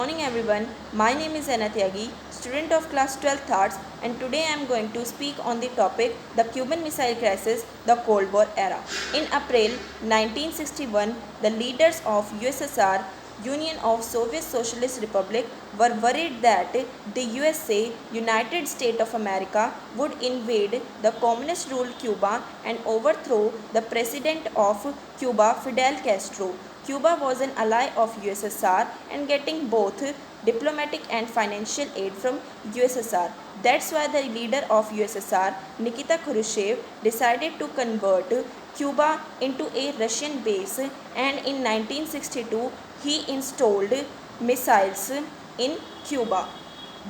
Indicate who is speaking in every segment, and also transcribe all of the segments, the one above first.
Speaker 1: morning everyone. My name is Anna Tyagi, student of class 12th Arts, and today I am going to speak on the topic the Cuban Missile Crisis, the Cold War era. In April 1961, the leaders of USSR, Union of Soviet Socialist Republic, were worried that the USA, United States of America, would invade the communist-ruled Cuba and overthrow the president of Cuba, Fidel Castro. Cuba was an ally of USSR and getting both diplomatic and financial aid from USSR. That's why the leader of USSR, Nikita Khrushchev, decided to convert Cuba into a Russian base, and in 1962 he installed missiles in Cuba.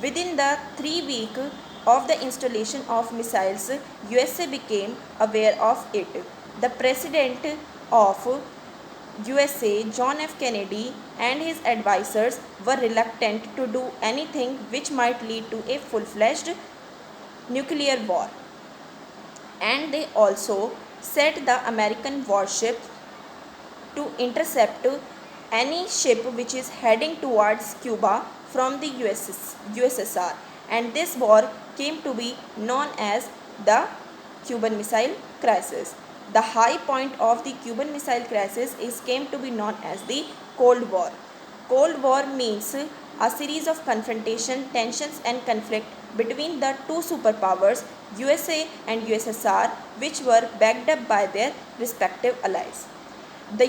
Speaker 1: Within the 3 weeks of the installation of missiles, USA became aware of it. The president of USA, John F. Kennedy, and his advisors were reluctant to do anything which might lead to a full-fledged nuclear war. And they also set the American warships to intercept any ship which is heading towards Cuba from the USSR. And this war came to be known as the Cuban Missile Crisis. The high point of the Cuban Missile Crisis came to be known as the Cold War. Cold War means a series of confrontation, tensions and conflict between the two superpowers, USA and USSR, which were backed up by their respective allies. The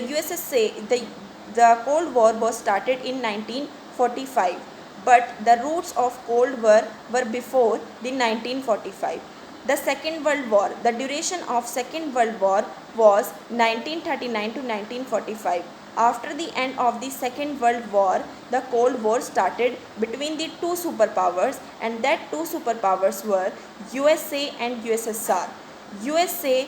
Speaker 1: Cold War was started in 1945, but the roots of Cold War were before the 1945. The Second World War. The duration of Second World War was 1939 to 1945. After the end of the Second World War, the Cold War started between the two superpowers, and that two superpowers were USA and USSR. USA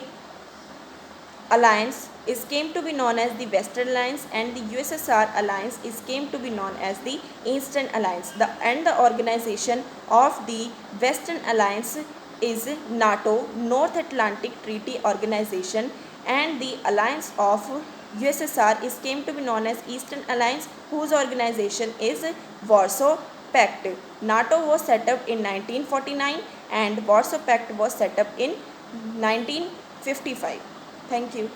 Speaker 1: alliance came to be known as the Western Alliance, and the USSR alliance came to be known as the Eastern Alliance. The organization of the Western Alliance is NATO, North Atlantic Treaty Organization, and the alliance of USSR came to be known as Eastern Alliance, whose organization is Warsaw Pact. NATO was set up in 1949 and Warsaw Pact was set up in 1955. Thank you.